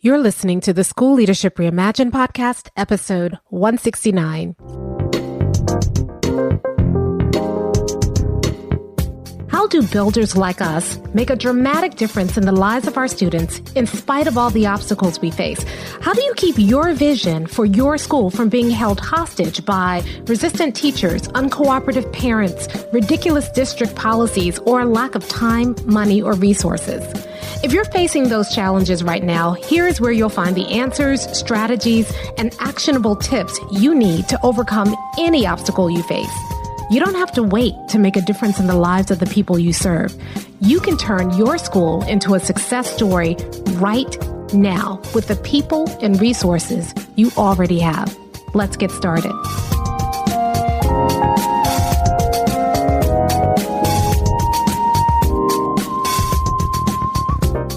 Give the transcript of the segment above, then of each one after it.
You're listening to the School Leadership Reimagined podcast, episode 169. How do builders like us make a dramatic difference in the lives of our students in spite of all the obstacles we face? How do you keep your vision for your school from being held hostage by resistant teachers, uncooperative parents, ridiculous district policies, or a lack of time, money, or resources? If you're facing those challenges right now, here's where you'll find the answers, strategies, and actionable tips you need to overcome any obstacle you face. You don't have to wait to make a difference in the lives of the people you serve. You can turn your school into a success story right now with the people and resources you already have. Let's get started.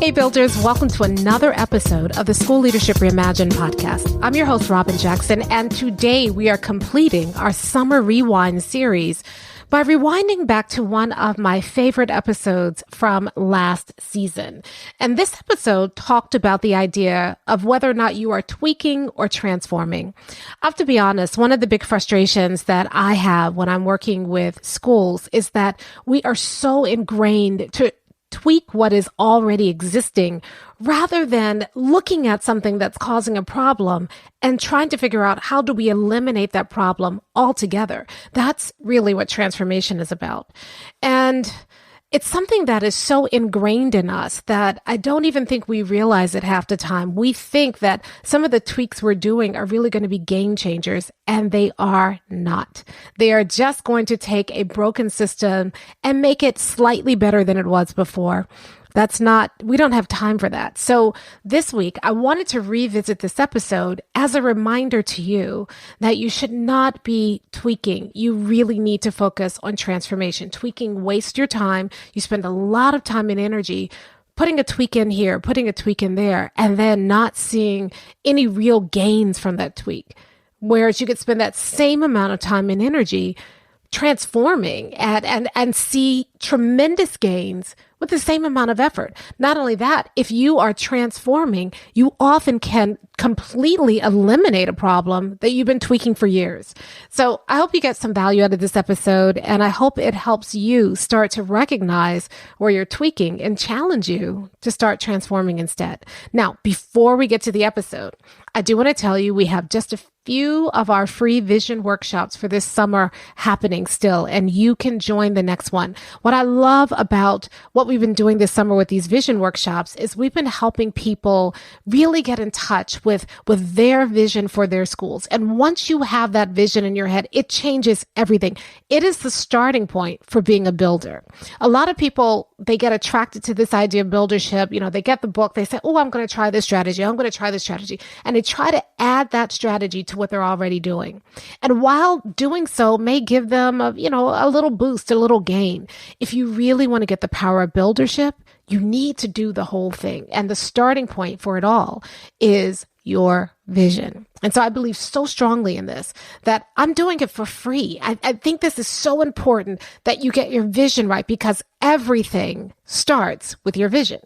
Hey builders, welcome to another episode of the School Leadership Reimagined podcast. I'm your host, Robyn Jackson, and today we are completing our Summer Rewind series by rewinding back to one of my favorite episodes from last season. And this episode talked about the idea of whether or not you are tweaking or transforming. I have to be honest, one of the big frustrations that I have when I'm working with schools is that we are so ingrained to tweak what is already existing rather than looking at something that's causing a problem and trying to figure out how do we eliminate that problem altogether. That's really what transformation is about. And it's something that is so ingrained in us that I don't even think we realize it half the time. We think that some of the tweaks we're doing are really going to be game changers, and they are not. They are just going to take a broken system and make it slightly better than it was before. We don't have time for that. So this week, I wanted to revisit this episode as a reminder to you that you should not be tweaking. You really need to focus on transformation. Tweaking wastes your time. You spend a lot of time and energy putting a tweak in here, putting a tweak in there, and then not seeing any real gains from that tweak. Whereas you could spend that same amount of time and energy transforming and see tremendous gains with the same amount of effort. Not only that, if you are transforming, you often can completely eliminate a problem that you've been tweaking for years. So I hope you get some value out of this episode, and I hope it helps you start to recognize where you're tweaking and challenge you to start transforming instead. Now, before we get to the episode, I do want to tell you we have just a few of our free vision workshops for this summer happening still, and you can join the next one. What I love about what we've been doing this summer with these vision workshops is we've been helping people really get in touch with their vision for their schools. And once you have that vision in your head, it changes everything. It is the starting point for being a builder. A lot of people, they get attracted to this idea of buildership. You know, they get the book, they say, oh, I'm going to try this strategy. I'm going to try this strategy. And they try to add that strategy to what they're already doing. And while doing so may give them a little boost, a little gain. If you really want to get the power of buildership, you need to do the whole thing. And the starting point for it all is your vision. And so I believe so strongly in this that I'm doing it for free. I think this is so important that you get your vision right because everything starts with your vision.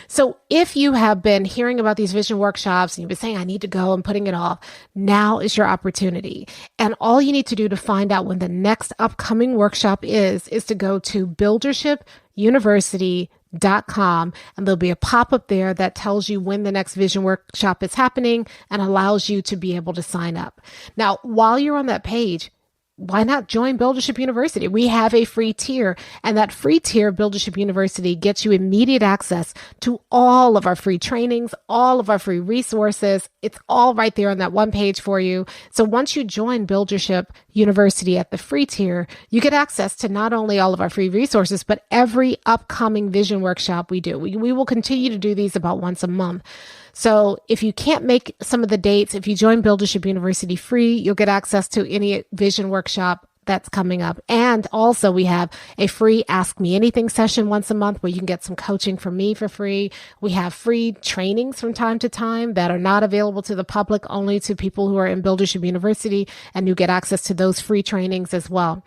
So if you have been hearing about these vision workshops and you've been saying, I need to go and putting it off, now is your opportunity. And all you need to do to find out when the next upcoming workshop is to go to buildershipuniversity.com, and there'll be a pop-up there that tells you when the next vision workshop is happening and allows you to be able to sign up. Now, while you're on that page, why not join Buildership University? We have a free tier, and that free tier, Buildership University, gets you immediate access to all of our free trainings, all of our free resources. It's all right there on that one page for you. So once you join Buildership University at the free tier, you get access to not only all of our free resources, but every upcoming vision workshop we do. We will continue to do these about once a month. So if you can't make some of the dates, if you join Buildership University free, you'll get access to any vision workshop that's coming up. And also we have a free Ask Me Anything session once a month where you can get some coaching from me for free. We have free trainings from time to time that are not available to the public, only to people who are in Buildership University, and you get access to those free trainings as well.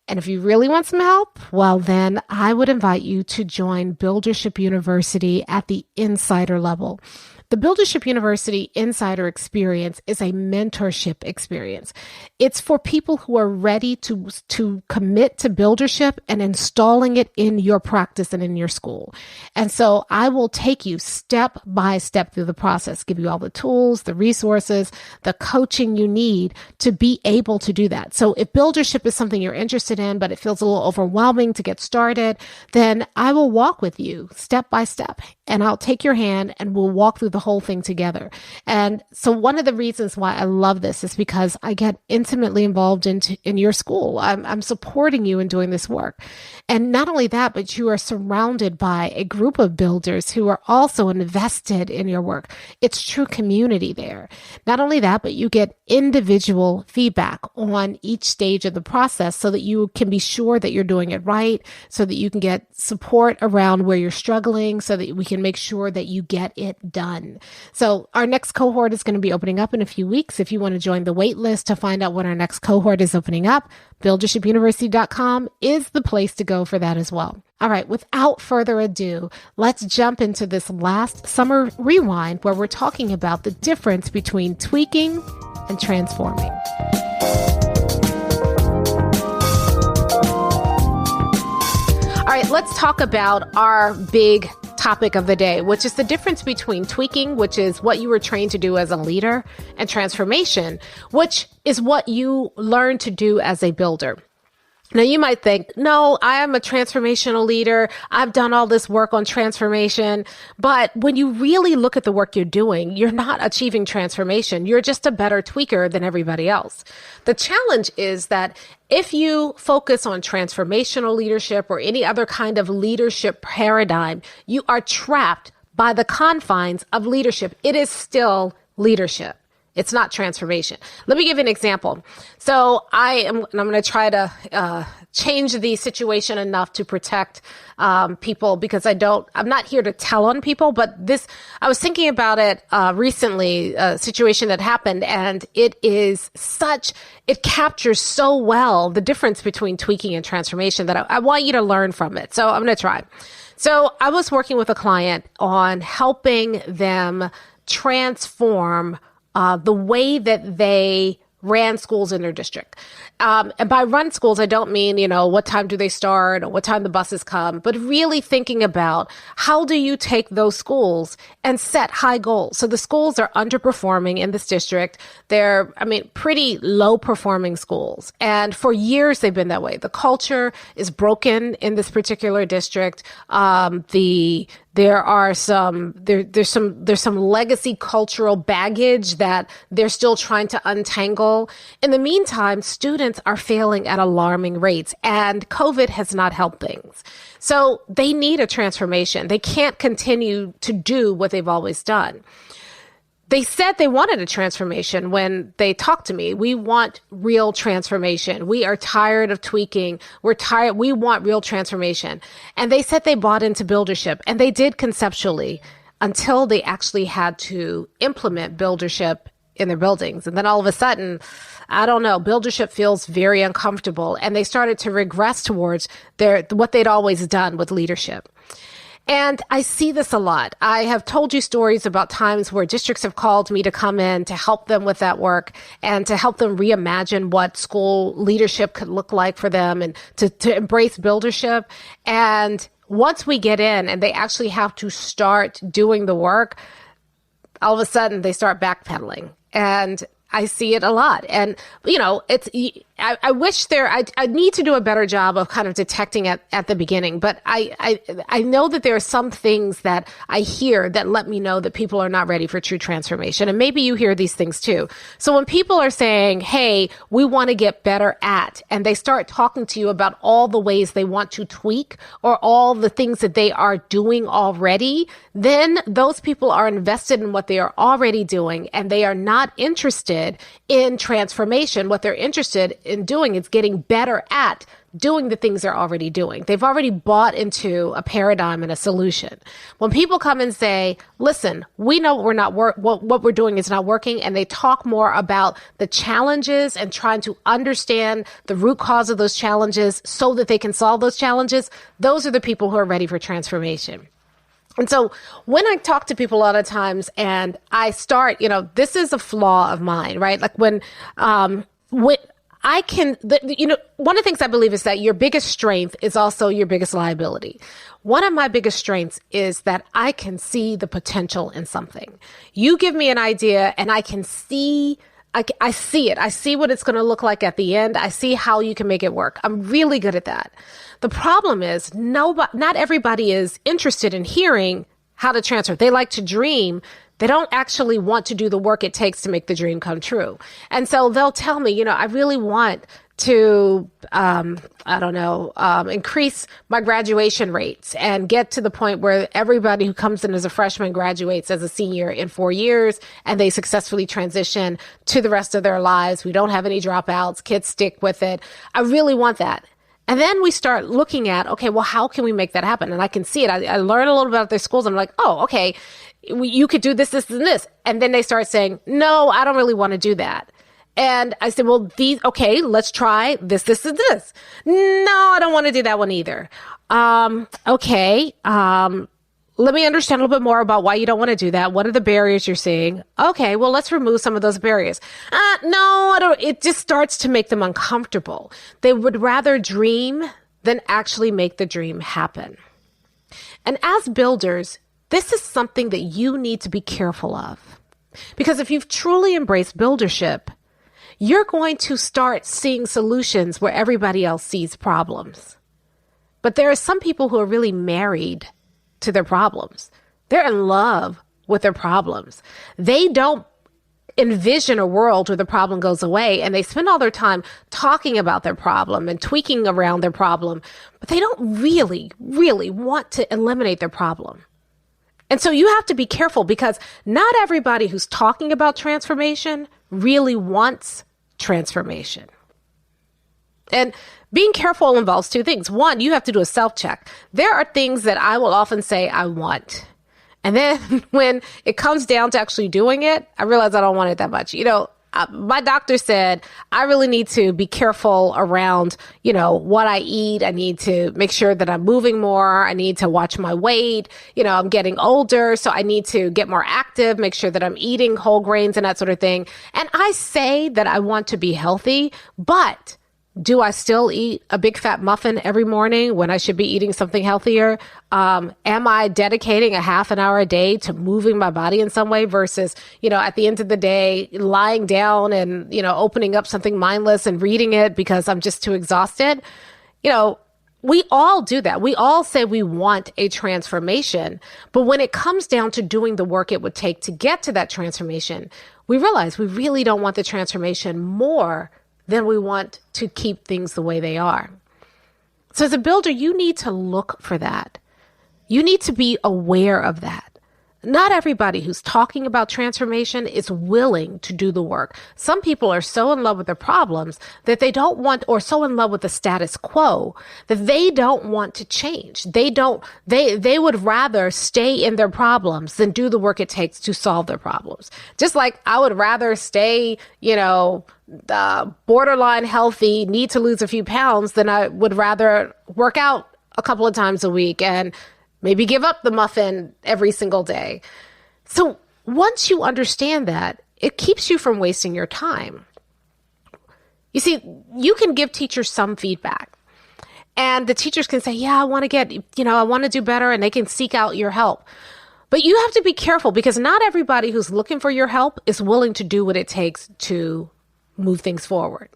And if you really want some help, well, then I would invite you to join Buildership University at the insider level. The Buildership University Insider Experience is a mentorship experience. It's for people who are ready to commit to buildership and installing it in your practice and in your school. And so I will take you step by step through the process, give you all the tools, the resources, the coaching you need to be able to do that. So if buildership is something you're interested in, but it feels a little overwhelming to get started, then I will walk with you step by step, and I'll take your hand and we'll walk through the whole thing together. And so one of the reasons why I love this is because I get intimately involved in your school. I'm supporting you in doing this work. And not only that, but you are surrounded by a group of builders who are also invested in your work. It's true community there. Not only that, but you get individual feedback on each stage of the process so that you can be sure that you're doing it right, so that you can get support around where you're struggling, so that we can make sure that you get it done. So our next cohort is going to be opening up in a few weeks. If you want to join the wait list to find out when our next cohort is opening up, buildershipuniversity.com is the place to go for that as well. All right, without further ado, let's jump into this last summer rewind where we're talking about the difference between tweaking and transforming. All right, let's talk about our big topic of the day, which is the difference between tweaking, which is what you were trained to do as a leader, and transformation, which is what you learn to do as a builder. Now, you might think, no, I am a transformational leader. I've done all this work on transformation. But when you really look at the work you're doing, you're not achieving transformation. You're just a better tweaker than everybody else. The challenge is that if you focus on transformational leadership or any other kind of leadership paradigm, you are trapped by the confines of leadership. It is still leadership. It's not transformation. Let me give you an example. So I'm going to try to change the situation enough to protect people, because I'm not here to tell on people, but I was thinking about it recently, a situation that happened, and it captures so well the difference between tweaking and transformation that I want you to learn from it. So I'm going to try. So I was working with a client on helping them transform the way that they ran schools in their district. And by run schools, I don't mean, what time do they start or what time the buses come, but really thinking about how do you take those schools and set high goals. So the schools are underperforming in this district. They're, pretty low performing schools. And for years, they've been that way. The culture is broken in this particular district. There's some legacy cultural baggage that they're still trying to untangle. In the meantime, students are failing at alarming rates, and COVID has not helped things. So they need a transformation. They can't continue to do what they've always done. They said they wanted a transformation when they talked to me. We want real transformation. We are tired of tweaking. We're tired. We want real transformation. And they said they bought into buildership, and they did conceptually until they actually had to implement buildership in their buildings. And then all of a sudden, I don't know, buildership feels very uncomfortable, and they started to regress towards what they'd always done with leadership. And I see this a lot. I have told you stories about times where districts have called me to come in to help them with that work and to help them reimagine what school leadership could look like for them and to embrace buildership. And once we get in and they actually have to start doing the work, all of a sudden they start backpedaling. And I see it a lot. And, I wish I need to do a better job of kind of detecting at the beginning, but I know that there are some things that I hear that let me know that people are not ready for true transformation. And maybe you hear these things too. So when people are saying, hey, we want to get better at, and they start talking to you about all the ways they want to tweak or all the things that they are doing already, then those people are invested in what they are already doing, and they are not interested in transformation. What they're interested in doing is getting better at doing the things they're already doing. They've already bought into a paradigm and a solution. When people come and say, listen, we know what we're doing is not working, and they talk more about the challenges and trying to understand the root cause of those challenges so that they can solve those challenges, those are the people who are ready for transformation. And so when I talk to people a lot of times and I start, this is a flaw of mine, right? Like when I can, one of the things I believe is that your biggest strength is also your biggest liability. One of my biggest strengths is that I can see the potential in something. You give me an idea and I can see, I see it. I see what it's going to look like at the end. I see how you can make it work. I'm really good at that. The problem is not everybody is interested in hearing how to transfer. They like to dream. They don't actually want to do the work it takes to make the dream come true. And so they'll tell me, I really want to, increase my graduation rates and get to the point where everybody who comes in as a freshman graduates as a senior in 4 years and they successfully transition to the rest of their lives. We don't have any dropouts. Kids stick with it. I really want that. And then we start looking at, okay, well, how can we make that happen? And I can see it. I learn a little bit about their schools. I'm like, oh, okay, you could do this, this, and this. And then they start saying, no, I don't really want to do that. And I said, well, okay, let's try this, this, and this. No, I don't want to do that one either. Okay. Let me understand a little bit more about why you don't want to do that. What are the barriers you're seeing? Okay, well, let's remove some of those barriers. No, I don't. It just starts to make them uncomfortable. They would rather dream than actually make the dream happen. And as builders, this is something that you need to be careful of. Because if you've truly embraced buildership, you're going to start seeing solutions where everybody else sees problems. But there are some people who are really married to their problems. They're in love with their problems. They don't envision a world where the problem goes away, and they spend all their time talking about their problem and tweaking around their problem, but they don't really, really want to eliminate their problem. And so you have to be careful, because not everybody who's talking about transformation really wants transformation. And being careful involves two things. One, you have to do a self-check. There are things that I will often say I want. And then when it comes down to actually doing it, I realize I don't want it that much. My doctor said I really need to be careful around, what I eat. I need to make sure that I'm moving more. I need to watch my weight. I'm getting older, so I need to get more active, make sure that I'm eating whole grains and that sort of thing. And I say that I want to be healthy, but do I still eat a big fat muffin every morning when I should be eating something healthier? Am I dedicating a half an hour a day to moving my body in some way versus, at the end of the day, lying down and, opening up something mindless and reading it because I'm just too exhausted? We all do that. We all say we want a transformation. But when it comes down to doing the work it would take to get to that transformation, we realize we really don't want the transformation more than we want to keep things the way they are. So as a builder, you need to look for that. You need to be aware of that. Not everybody who's talking about transformation is willing to do the work. Some people are so in love with their problems that they don't want, or so in love with the status quo that they don't want to change. They would rather stay in their problems than do the work it takes to solve their problems. Just like I would rather stay, borderline healthy, need to lose a few pounds than I would rather work out a couple of times a week and maybe give up the muffin every single day. So once you understand that, it keeps you from wasting your time. You see, you can give teachers some feedback, and the teachers can say, yeah, I want to do better, and they can seek out your help. But you have to be careful, because not everybody who's looking for your help is willing to do what it takes to move things forward.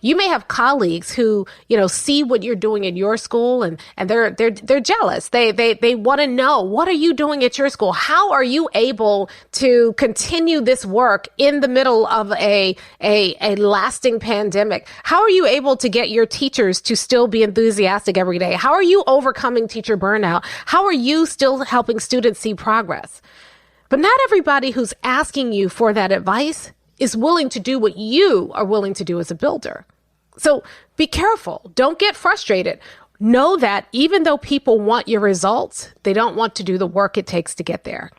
You may have colleagues who, see what you're doing in your school and they're jealous. They want to know, what are you doing at your school? How are you able to continue this work in the middle of a lasting pandemic? How are you able to get your teachers to still be enthusiastic every day? How are you overcoming teacher burnout? How are you still helping students see progress? But not everybody who's asking you for that advice is willing to do what you are willing to do as a builder. So be careful. Don't get frustrated. Know that even though people want your results, they don't want to do the work it takes to get there.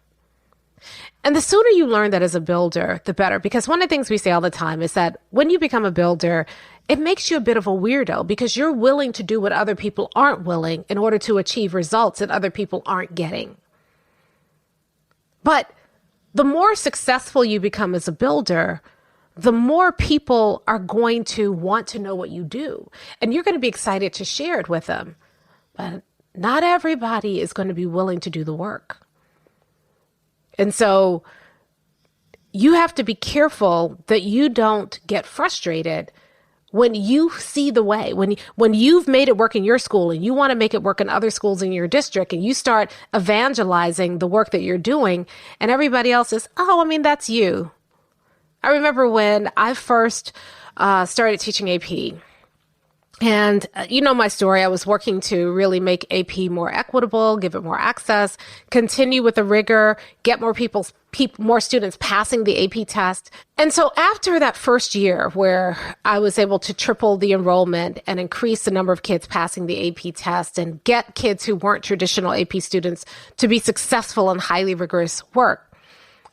And the sooner you learn that as a builder, the better. Because one of the things we say all the time is that when you become a builder, it makes you a bit of a weirdo, because you're willing to do what other people aren't willing in order to achieve results that other people aren't getting. But the more successful you become as a builder, the more people are going to want to know what you do. And you're going to be excited to share it with them. But not everybody is going to be willing to do the work. And so you have to be careful that you don't get frustrated when you see the way, when you've made it work in your school and you want to make it work in other schools in your district, and you start evangelizing the work that you're doing, and everybody else is, oh, I mean, that's you. I remember when I first started teaching AP, and you know my story. I was working to really make AP more equitable, give it more access, continue with the rigor, get more students passing the AP test. And so after that first year where I was able to triple the enrollment and increase the number of kids passing the AP test and get kids who weren't traditional AP students to be successful in highly rigorous work,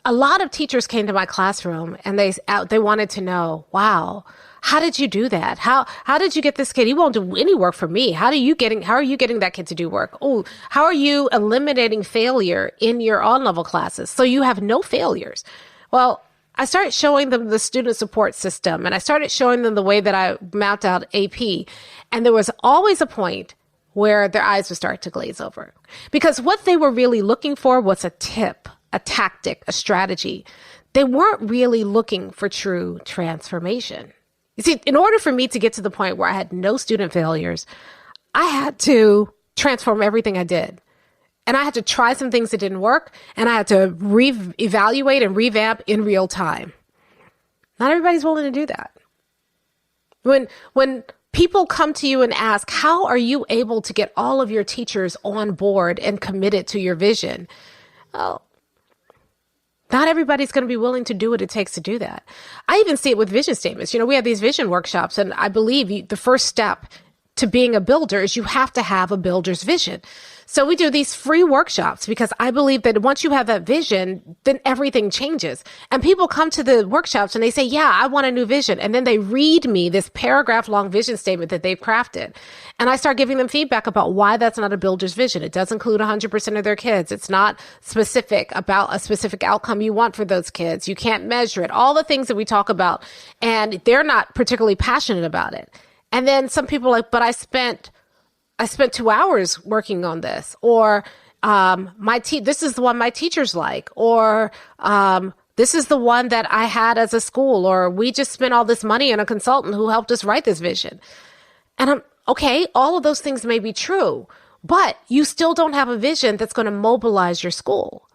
a lot of teachers came to my classroom and they wanted to know, wow, how did you do that? How did you get this kid? He won't do any work for me. How are you getting that kid to do work? Oh, how are you eliminating failure in your on-level classes so you have no failures? Well, I started showing them the student support system, and I started showing them the way that I mapped out AP. And there was always a point where their eyes would start to glaze over, because what they were really looking for was a tip, a tactic, a strategy. They weren't really looking for true transformation. You see, in order for me to get to the point where I had no student failures, I had to transform everything I did. And I had to try some things that didn't work, and I had to evaluate and revamp in real time. Not everybody's willing to do that. When people come to you and ask, how are you able to get all of your teachers on board and committed to your vision? Well, not everybody's going to be willing to do what it takes to do that. I even see it with vision statements. You know, we have these vision workshops, and I believe the first step to being a builder is you have to have a builder's vision. So we do these free workshops because I believe that once you have that vision, then everything changes. And people come to the workshops and they say, yeah, I want a new vision. And then they read me this paragraph long vision statement that they've crafted. And I start giving them feedback about why that's not a builder's vision. It does include 100% of their kids. It's not specific about a specific outcome you want for those kids. You can't measure it. All the things that we talk about, and they're not particularly passionate about it. And then some people are like, but I spent 2 hours working on this, or this is the one my teachers like, or this is the one that I had as a school, or we just spent all this money on a consultant who helped us write this vision. And I'm okay, all of those things may be true, but you still don't have a vision that's going to mobilize your school.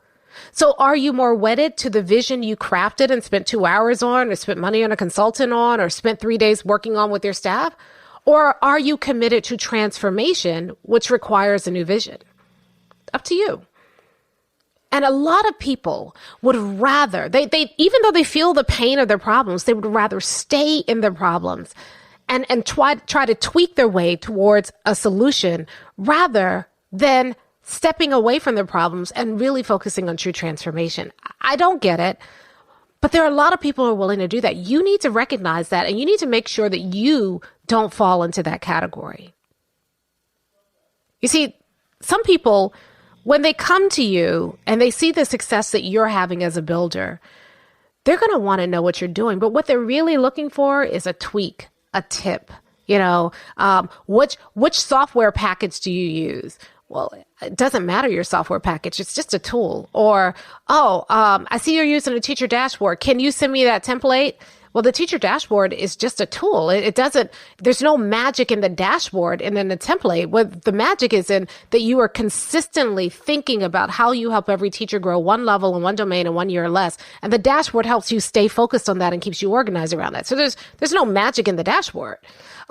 So are you more wedded to the vision you crafted and spent 2 hours on, or spent money on a consultant on, or spent 3 days working on with your staff? Or are you committed to transformation, which requires a new vision? Up to you. And a lot of people would rather, they even though they feel the pain of their problems, they would rather stay in their problems and try to tweak their way towards a solution rather than stepping away from their problems and really focusing on true transformation. I don't get it. But there are a lot of people who are willing to do that. You need to recognize that, and you need to make sure that you don't fall into that category. You see, some people, when they come to you and they see the success that you're having as a builder, they're going to want to know what you're doing. But what they're really looking for is a tweak, a tip. You know, which software package do you use? Well, it doesn't matter your software package. It's just a tool. Or, I see you're using a teacher dashboard. Can you send me that template? Well, the teacher dashboard is just a tool. There's no magic in the dashboard and in the template. What the magic is in that you are consistently thinking about how you help every teacher grow one level in one domain in 1 year or less. And the dashboard helps you stay focused on that and keeps you organized around that. So there's no magic in the dashboard.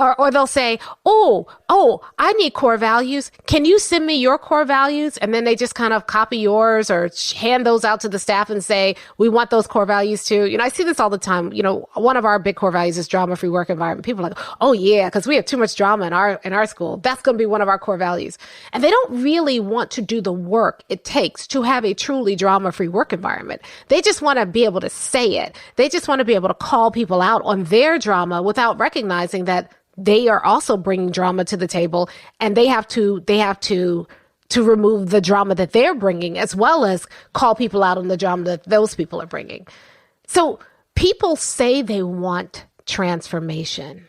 Or they'll say, I need core values. Can you send me your core values? And then they just kind of copy yours or hand those out to the staff and say, we want those core values too. You know, I see this all the time. You know, one of our big core values is drama-free work environment. People are like, oh yeah, because we have too much drama in our school. That's going to be one of our core values. And they don't really want to do the work it takes to have a truly drama-free work environment. They just want to be able to say it. They just want to be able to call people out on their drama without recognizing that they are also bringing drama to the table, and they have to to remove the drama that they're bringing, as well as call people out on the drama that those people are bringing. So people say they want transformation,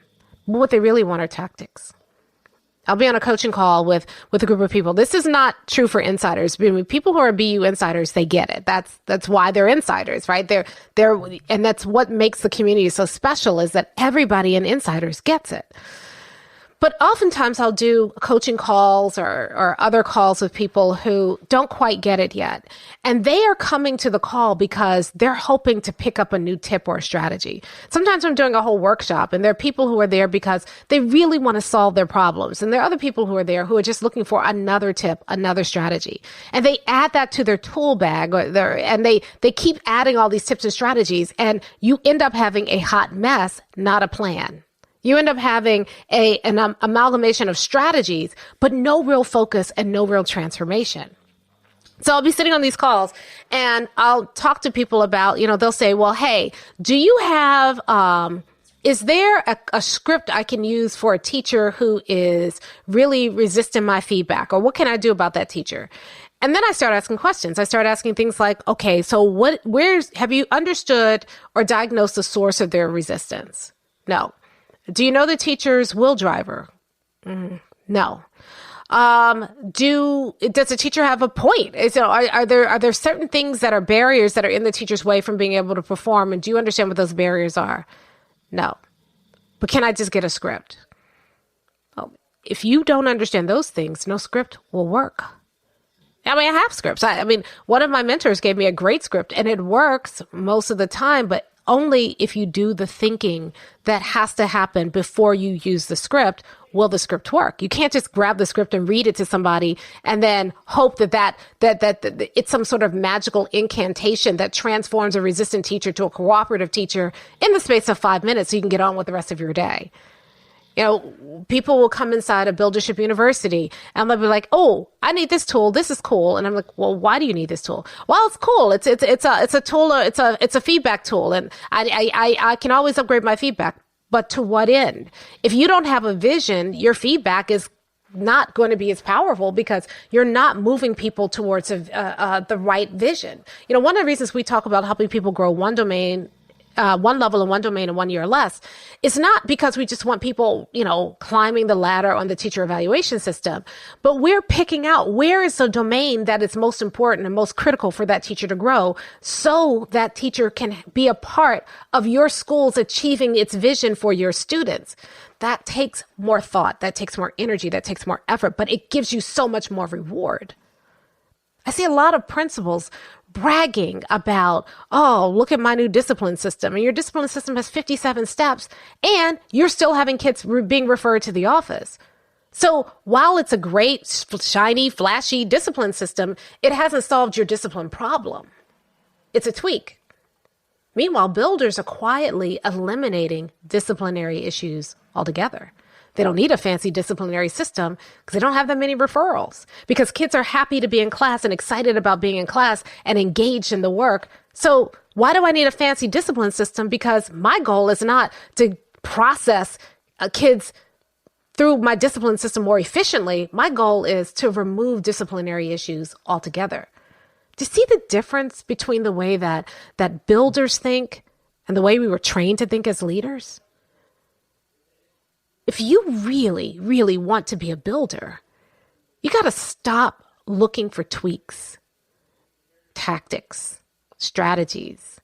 but what they really want are tactics. I'll be on a coaching call with a group of people. This is not true for insiders. I mean, people who are BU insiders, they get it. That's why they're insiders, right? They're and that's what makes the community so special, is that everybody in insiders gets it. But oftentimes I'll do coaching calls or other calls with people who don't quite get it yet. And they are coming to the call because they're hoping to pick up a new tip or a strategy. Sometimes I'm doing a whole workshop and there are people who are there because they really want to solve their problems. And there are other people who are there who are just looking for another tip, another strategy. And they add that to their tool bag and they keep adding all these tips and strategies, and you end up having a hot mess, not a plan. You end up having an amalgamation of strategies, but no real focus and no real transformation. So I'll be sitting on these calls and I'll talk to people about, they'll say, well, hey, do you have, is there a script I can use for a teacher who is really resisting my feedback? Or what can I do about that teacher? And then I start asking questions. I start asking things like, okay, so have you understood or diagnosed the source of their resistance? No. Do you know the teacher's will driver? No. Does the teacher have a point? Are there certain things that are barriers that are in the teacher's way from being able to perform? And do you understand what those barriers are? No. But can I just get a script? Oh, if you don't understand those things, no script will work. I mean, I have scripts. One of my mentors gave me a great script and it works most of the time, but only if you do the thinking that has to happen before you use the script will the script work. You can't just grab the script and read it to somebody and then hope that it's some sort of magical incantation that transforms a resistant teacher to a cooperative teacher in the space of 5 minutes so you can get on with the rest of your day. People will come inside a Buildership University and they'll be like, oh, I need this tool. This is cool. And I'm like, well, why do you need this tool? Well, it's cool. It's a tool. It's a feedback tool. And I can always upgrade my feedback, but to what end? If you don't have a vision, your feedback is not going to be as powerful because you're not moving people towards the right vision. One of the reasons we talk about helping people grow one level in one domain in 1 year or less, it's not because we just want people, climbing the ladder on the teacher evaluation system, but we're picking out where is the domain that is most important and most critical for that teacher to grow so that teacher can be a part of your school's achieving its vision for your students. That takes more thought, that takes more energy, that takes more effort, but it gives you so much more reward. I see a lot of principals bragging about, oh, look at my new discipline system. And your discipline system has 57 steps and you're still having kids being referred to the office. So while it's a great, shiny, flashy discipline system, it hasn't solved your discipline problem. It's a tweak. Meanwhile, builders are quietly eliminating disciplinary issues altogether. They don't need a fancy disciplinary system because they don't have that many referrals, because kids are happy to be in class and excited about being in class and engaged in the work. So why do I need a fancy discipline system? Because my goal is not to process kids through my discipline system more efficiently. My goal is to remove disciplinary issues altogether. Do you see the difference between the way that builders think and the way we were trained to think as leaders? If you really, really want to be a builder, you got to stop looking for tweaks, tactics, strategies.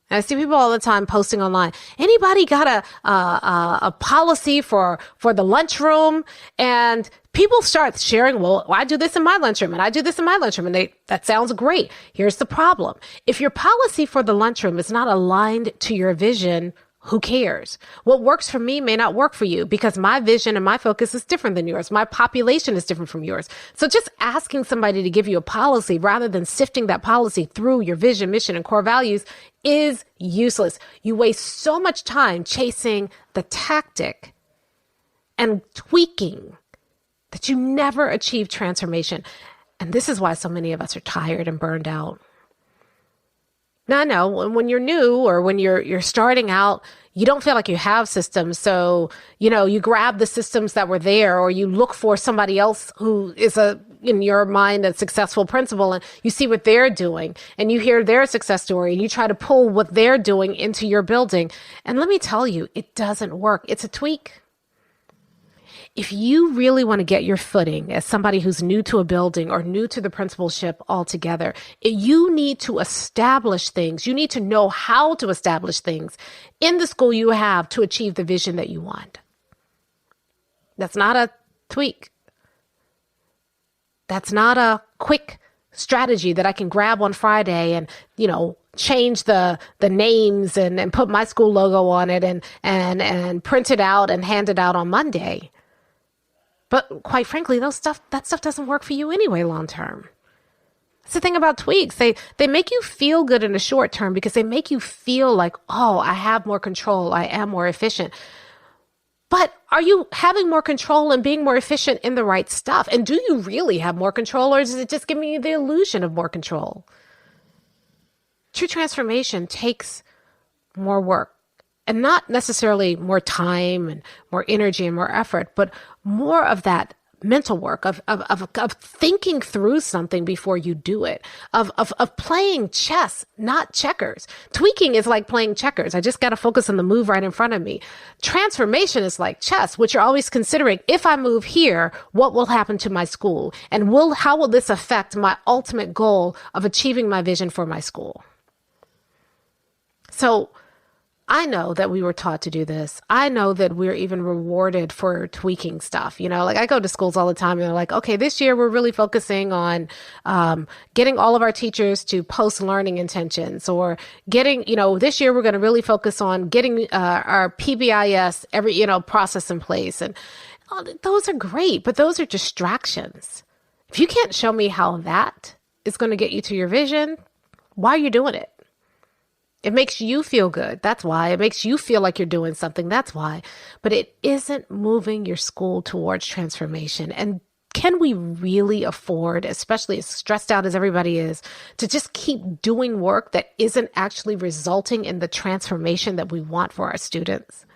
And I see people all the time posting online. Anybody got a policy for the lunchroom? And people start sharing, well, I do this in my lunchroom and I do this in my lunchroom. And that sounds great. Here's the problem. If your policy for the lunchroom is not aligned to your vision, who cares? What works for me may not work for you because my vision and my focus is different than yours. My population is different from yours. So just asking somebody to give you a policy rather than sifting that policy through your vision, mission, and core values is useless. You waste so much time chasing the tactic and tweaking that you never achieve transformation. And this is why so many of us are tired and burned out. Now, I know when you're new or when you're starting out, you don't feel like you have systems. So, you grab the systems that were there, or you look for somebody else who is in your mind, a successful principal, and you see what they're doing and you hear their success story and you try to pull what they're doing into your building. And let me tell you, it doesn't work. It's a tweak. If you really want to get your footing as somebody who's new to a building or new to the principalship altogether, you need to establish things. You need to know how to establish things in the school you have to achieve the vision that you want. That's not a tweak. That's not a quick strategy that I can grab on Friday and, change the names and put my school logo on it and print it out and hand it out on Monday. But quite frankly, that stuff doesn't work for you anyway long term. That's the thing about tweaks. They make you feel good in the short term because they make you feel like, oh, I have more control. I am more efficient. But are you having more control and being more efficient in the right stuff? And do you really have more control, or is it just giving you the illusion of more control? True transformation takes more work. And not necessarily more time and more energy and more effort, but more of that mental work of thinking through something before you do it, of playing chess, not checkers. Tweaking is like playing checkers. I just got to focus on the move right in front of me. Transformation is like chess, which you're always considering, if I move here, what will happen to my school? And how will this affect my ultimate goal of achieving my vision for my school? So I know that we were taught to do this. I know that we're even rewarded for tweaking stuff. Like I go to schools all the time and they're like, okay, this year we're really focusing on getting all of our teachers to post learning intentions, or getting, this year we're going to really focus on getting our PBIS process in place. And those are great, but those are distractions. If you can't show me how that is going to get you to your vision, why are you doing it? It makes you feel good. That's why. It makes you feel like you're doing something. That's why. But it isn't moving your school towards transformation. And can we really afford, especially as stressed out as everybody is, to just keep doing work that isn't actually resulting in the transformation that we want for our students?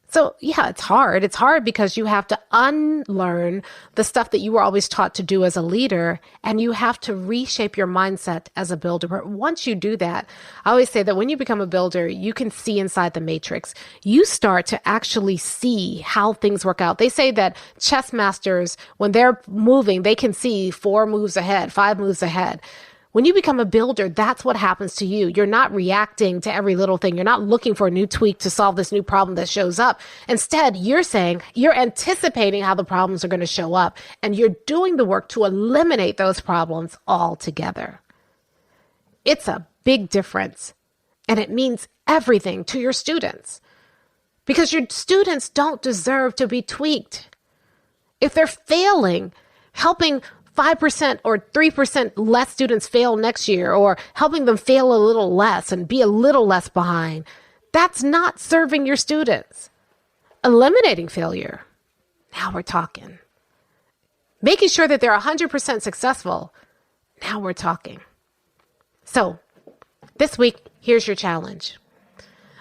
So yeah, it's hard. It's hard because you have to unlearn the stuff that you were always taught to do as a leader, and you have to reshape your mindset as a builder. But once you do that, I always say that when you become a builder, you can see inside the matrix. You start to actually see how things work out. They say that chess masters, when they're moving, they can see 4 moves ahead, 5 moves ahead. When you become a builder, that's what happens to you. You're not reacting to every little thing. You're not looking for a new tweak to solve this new problem that shows up. Instead, you're anticipating how the problems are going to show up, and you're doing the work to eliminate those problems altogether. It's a big difference, and it means everything to your students, because your students don't deserve to be tweaked. If they're failing, helping 5% or 3% less students fail next year, or helping them fail a little less and be a little less behind, that's not serving your students. Eliminating failure, now we're talking. Making sure that they're 100% successful, now we're talking. So this week, here's your challenge.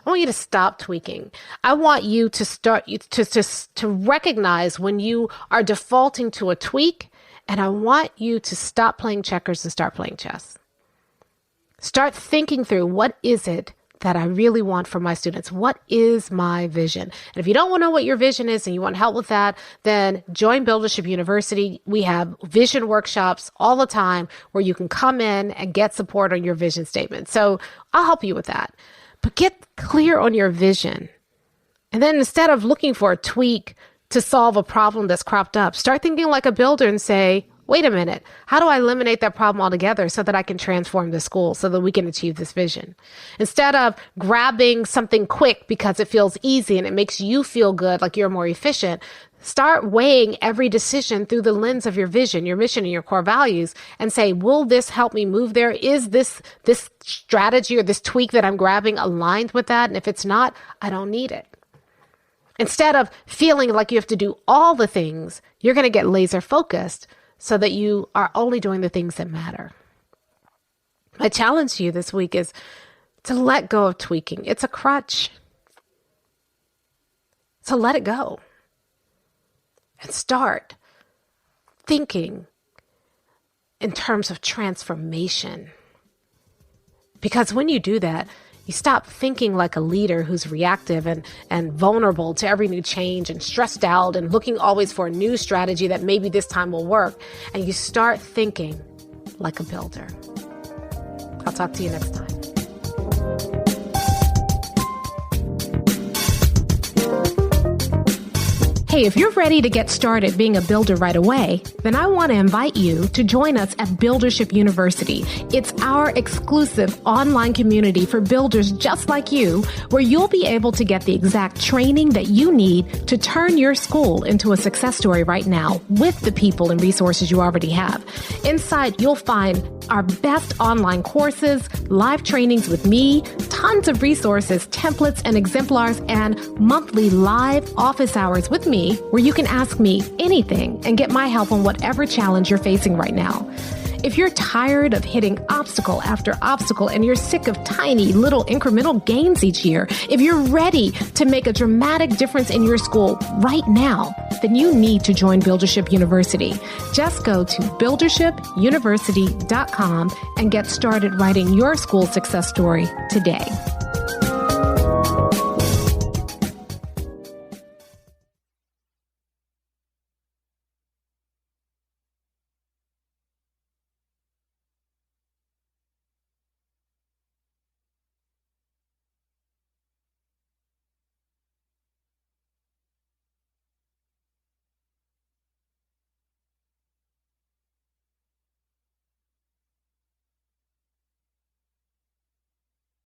I want you to stop tweaking. I want you to start to recognize when you are defaulting to a tweak. And I want you to stop playing checkers and start playing chess. Start thinking through, what is it that I really want for my students? What is my vision? And if you don't want to know what your vision is and you want help with that, then join Buildership University. We have vision workshops all the time where you can come in and get support on your vision statement. So I'll help you with that. But get clear on your vision. And then instead of looking for a tweak to solve a problem that's cropped up, start thinking like a builder and say, wait a minute, how do I eliminate that problem altogether so that I can transform the school so that we can achieve this vision? Instead of grabbing something quick because it feels easy and it makes you feel good, like you're more efficient, start weighing every decision through the lens of your vision, your mission, and your core values, and say, will this help me move there? Is this strategy or this tweak that I'm grabbing aligned with that? And if it's not, I don't need it. Instead of feeling like you have to do all the things, you're going to get laser focused so that you are only doing the things that matter. My challenge to you this week is to let go of tweaking. It's a crutch. So let it go and start thinking in terms of transformation. Because when you do that, you stop thinking like a leader who's reactive and vulnerable to every new change and stressed out and looking always for a new strategy that maybe this time will work. And you start thinking like a builder. I'll talk to you next time. Hey, if you're ready to get started being a builder right away, then I want to invite you to join us at Buildership University. It's our exclusive online community for builders just like you, where you'll be able to get the exact training that you need to turn your school into a success story right now with the people and resources you already have. Inside, you'll find our best online courses, live trainings with me, tons of resources, templates, and exemplars, and monthly live office hours with me, where you can ask me anything and get my help on whatever challenge you're facing right now. If you're tired of hitting obstacle after obstacle and you're sick of tiny little incremental gains each year, if you're ready to make a dramatic difference in your school right now, then you need to join Buildership University. Just go to buildershipuniversity.com and get started writing your school success story today.